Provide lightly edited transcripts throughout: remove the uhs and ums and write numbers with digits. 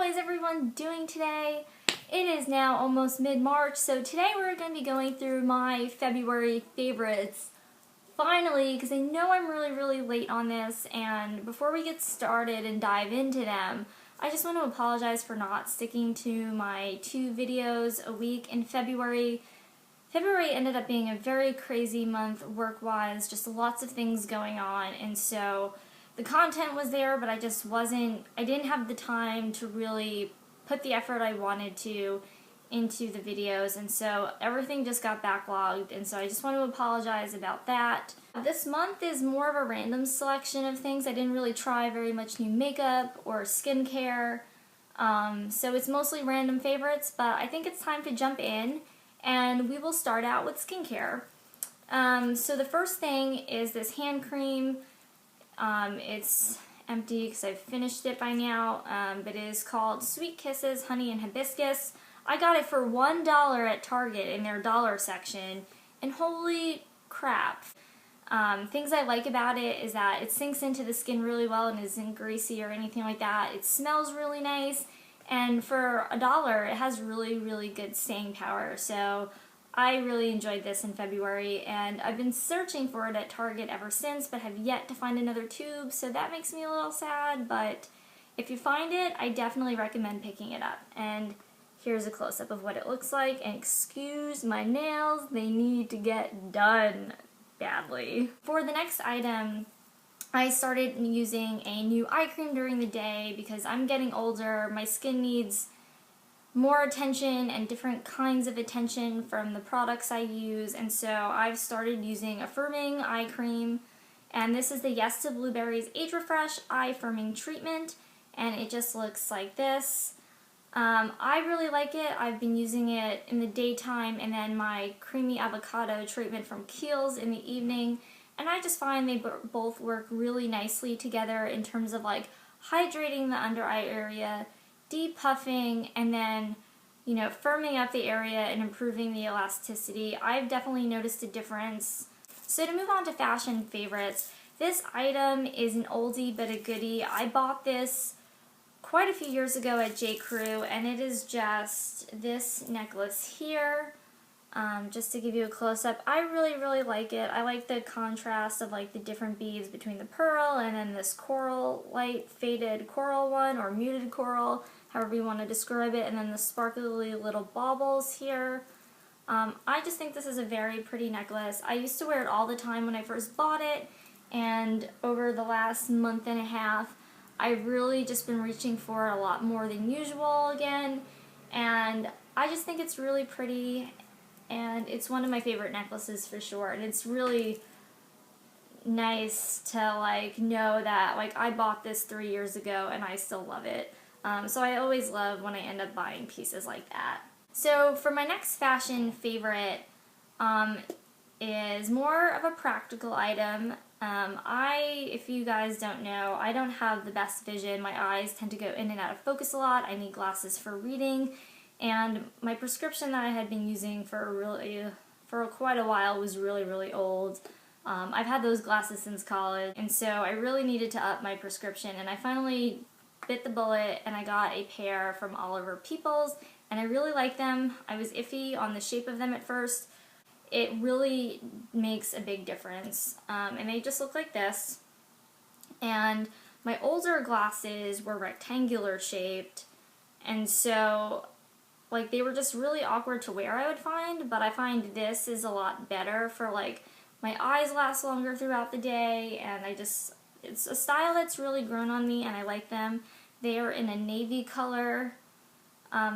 How is everyone doing today? It is now almost mid-March, so today we're going to be going through my February favorites. Finally, because I know I'm really late on this, and before we get started and dive into them, I just want to apologize for not sticking to my 2 videos a week in February. February ended up being a very crazy month work-wise, just lots of things going on, and so the content was there, but I didn't have the time to really put the effort I wanted to into the videos, and so everything just got backlogged, and so I just want to apologize about that. This month is more of a random selection of things. I didn't really try very much new makeup or skincare, so it's mostly random favorites, but I think it's time to jump in, and we will start out with skincare. So the first thing is this hand cream. It's empty because I've finished it by now, but it is called Sweet Kisses Honey and Hibiscus. I got it for $1 at Target in their dollar section, and holy crap. Things I like about it is that it sinks into the skin really well and isn't greasy or anything like that. It smells really nice, and for $1 it has really good staying power, so I really enjoyed this in February, and I've been searching for it at Target ever since, but have yet to find another tube, so that makes me a little sad, but if you find it, I definitely recommend picking it up. And here's a close-up of what it looks like, and excuse my nails, they need to get done badly. For the next item, I started using a new eye cream during the day because I'm getting older, my skin needs more attention and different kinds of attention from the products I use, and so I've started using a firming eye cream, and this is the Yes to Blueberries Age Refresh Eye Firming Treatment, and it just looks like this. I really like it. I've been using it in the daytime and then my creamy avocado treatment from Kiehl's in the evening, and I just find they both work really nicely together in terms of like hydrating the under eye area, depuffing, and then, you know, firming up the area and improving the elasticity. I've definitely noticed a difference. So to move on to fashion favorites, this item is an oldie but a goodie. I bought this quite a few years ago at J. Crew, and it is just this necklace here. Just to give you a close-up, I really like it. I like the contrast of like the different beads between the pearl and then this coral, light faded coral one, or muted coral, however you want to describe it, and then the sparkly little baubles here. I just think this is a very pretty necklace. I used to wear it all the time when I first bought it, and over the last month and a half, I've really just been reaching for it a lot more than usual again, and I just think it's really pretty, and it's one of my favorite necklaces for sure, and it's really nice to like know that like I bought this 3 years ago and I still love it. So I always love when I end up buying pieces like that. So for my next fashion favorite is more of a practical item. If you guys don't know, I don't have the best vision. My eyes tend to go in and out of focus a lot. I need glasses for reading, and my prescription that I had been using for quite a while was really old. I've had those glasses since college, and so I really needed to up my prescription, and I finally bit the bullet and I got a pair from Oliver Peoples, and I really like them. I was iffy on the shape of them at first. It really makes a big difference, and they just look like this. And my older glasses were rectangular shaped, and so like they were just really awkward to wear, I would find, but I find this is a lot better for like my eyes last longer throughout the day, and it's a style that's really grown on me and I like them. They are in a navy color,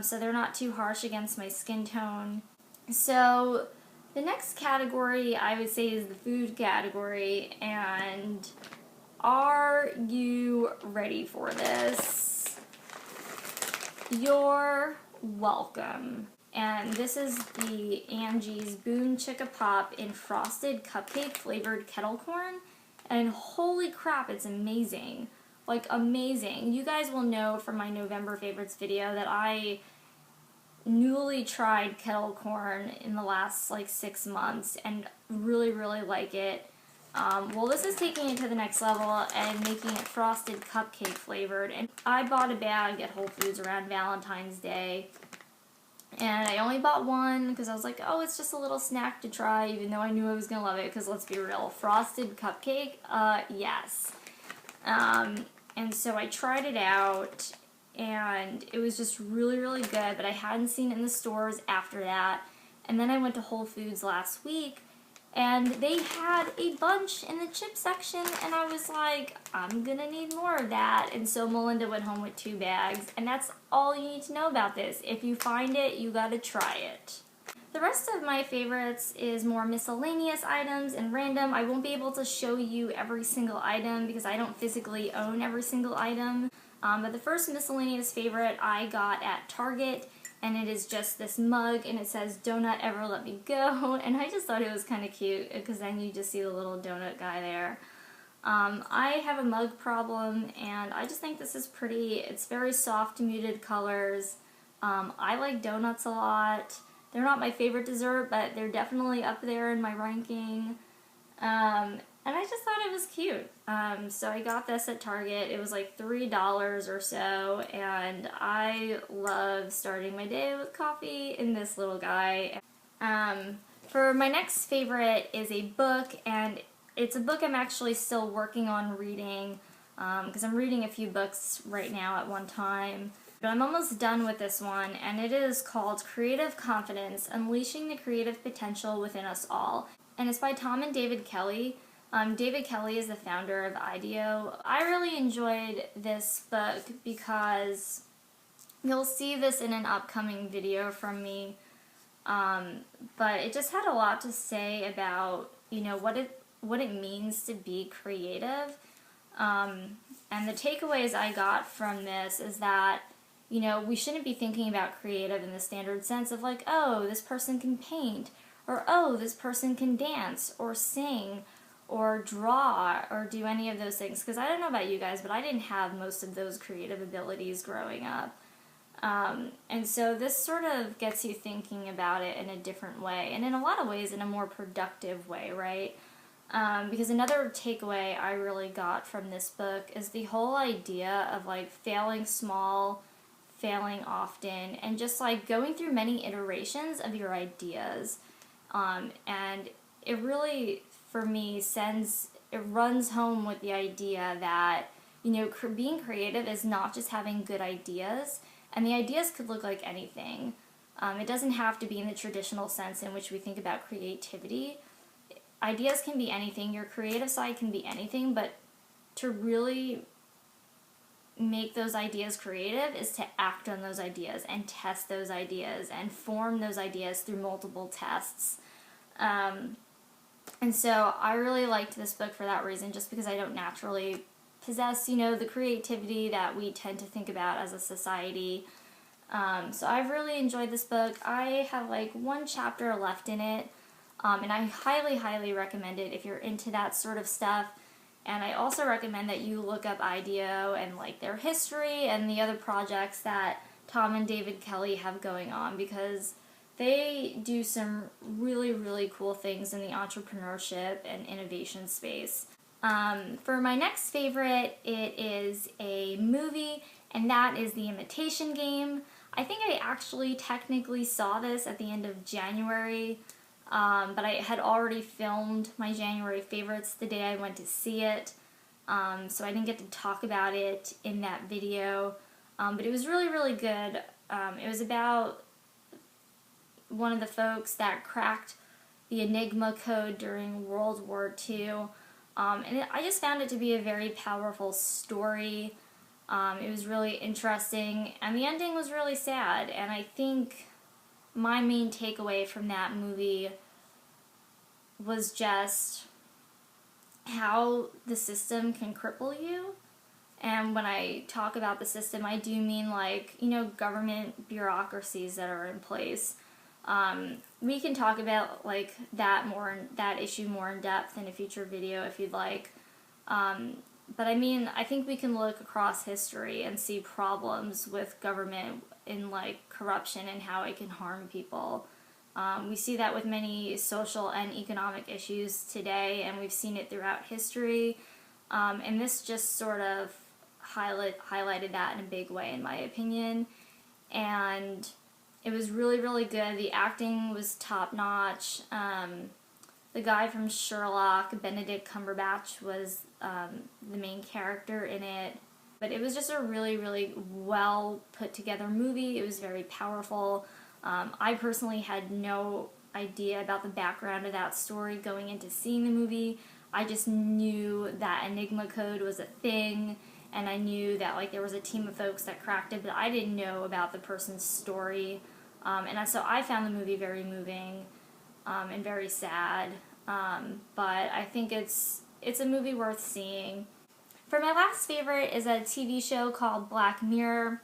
so they're not too harsh against my skin tone. So the next category I would say is the food category, and are you ready for this? You're welcome. And this is the Angie's Boon Chicka Pop in frosted cupcake flavored kettle corn, and holy crap, it's amazing. Like amazing. You guys will know from my November favorites video that I newly tried kettle corn in the last like 6 months and really like it. Well, this is taking it to the next level and making it frosted cupcake flavored. And I bought a bag at Whole Foods around Valentine's Day. And I only bought one because I was like, oh, it's just a little snack to try, even though I knew I was going to love it. Because let's be real, frosted cupcake, yes. And so I tried it out, and it was just really, really good. But I hadn't seen it in the stores after that. And then I went to Whole Foods last week, and they had a bunch in the chip section, and I was like, I'm gonna need more of that. And so Melinda went home with 2 bags, and that's all you need to know about this. If you find it, you gotta try it. The rest of my favorites is more miscellaneous items and random. I won't be able to show you every single item because I don't physically own every single item. But the first miscellaneous favorite I got at Target, and it is just this mug, and it says, "Don't ever let me go," and I just thought it was kind of cute, because then you just see the little donut guy there. I have a mug problem, and I just think this is pretty. It's very soft, muted colors. I like donuts a lot. They're not my favorite dessert, but they're definitely up there in my ranking. And I just thought it was cute. So I got this at Target. It was like $3 or so, and I love starting my day with coffee in this little guy. For my next favorite is a book, and it's a book I'm actually still working on reading, because I'm reading a few books right now at one time. But I'm almost done with this one, and it is called Creative Confidence: Unleashing the Creative Potential Within Us All. And it's by Tom and David Kelly. David Kelly is the founder of IDEO. I really enjoyed this book because you'll see this in an upcoming video from me. But it just had a lot to say about, what it means to be creative. And the takeaways I got from this is that, we shouldn't be thinking about creative in the standard sense of like, oh, this person can paint, or oh, this person can dance, or sing, or draw, or do any of those things. Because I don't know about you guys, but I didn't have most of those creative abilities growing up. And so this sort of gets you thinking about it in a different way, and in a lot of ways in a more productive way, right? Because another takeaway I really got from this book is the whole idea of like failing small, failing often, and just like going through many iterations of your ideas. And it really, for me, it runs home with the idea that, being creative is not just having good ideas, and the ideas could look like anything. It doesn't have to be in the traditional sense in which we think about creativity. Ideas can be anything, your creative side can be anything, but to really make those ideas creative is to act on those ideas and test those ideas and form those ideas through multiple tests. And so I really liked this book for that reason, just because I don't naturally possess, the creativity that we tend to think about as a society. So I've really enjoyed this book. I have like 1 chapter left in it, and I highly, highly recommend it if you're into that sort of stuff. And I also recommend that you look up IDEO and like their history and the other projects that Tom and David Kelly have going on, because they do some really, really cool things in the entrepreneurship and innovation space. For my next favorite, it is a movie, and that is The Imitation Game. I think I actually technically saw this at the end of January, but I had already filmed my January favorites the day I went to see it, so I didn't get to talk about it in that video, but it was really, really good. It was about one of the folks that cracked the Enigma code during World War II, and I just found it to be a very powerful story. It was really interesting, and the ending was really sad, and I think my main takeaway from that movie was just how the system can cripple you. And when I talk about the system, I do mean like, government bureaucracies that are in place. We can talk about like that issue more in depth in a future video if you'd like. But I think we can look across history and see problems with government in like corruption and how it can harm people. We see that with many social and economic issues today, and we've seen it throughout history. And this just sort of highlighted that in a big way, in my opinion. And it was really, really good. The acting was top-notch. The guy from Sherlock, Benedict Cumberbatch, was the main character in it. But it was just a really, really well put together movie. It was very powerful. I personally had no idea about the background of that story going into seeing the movie. I just knew that Enigma code was a thing, and I knew that like there was a team of folks that cracked it, but I didn't know about the person's story. So I found the movie very moving and very sad. But I think it's a movie worth seeing. For my last favorite is a TV show called Black Mirror.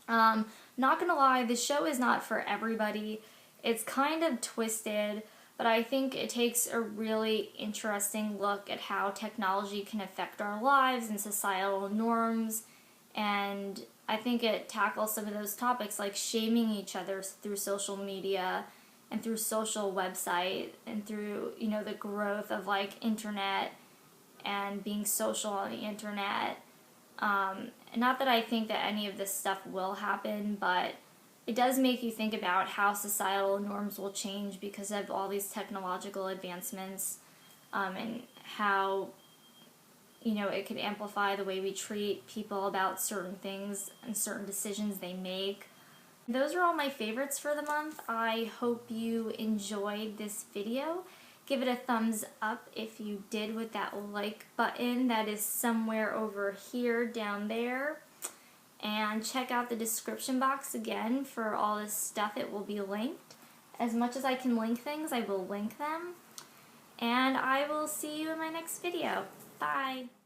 Not gonna lie, the show is not for everybody. It's kind of twisted, but I think it takes a really interesting look at how technology can affect our lives and societal norms, and I think it tackles some of those topics like shaming each other through social media and through social website and through, you know, the growth of like internet and being social on the internet. Not that I think that any of this stuff will happen, but it does make you think about how societal norms will change because of all these technological advancements, and how, you know, it could amplify the way we treat people about certain things and certain decisions they make. Those are all my favorites for the month. I hope you enjoyed this video. Give it a thumbs up if you did with that like button that is somewhere over here down there. And check out the description box again for all this stuff. It will be linked. As much as I can link things, I will link them. And I will see you in my next video. Bye!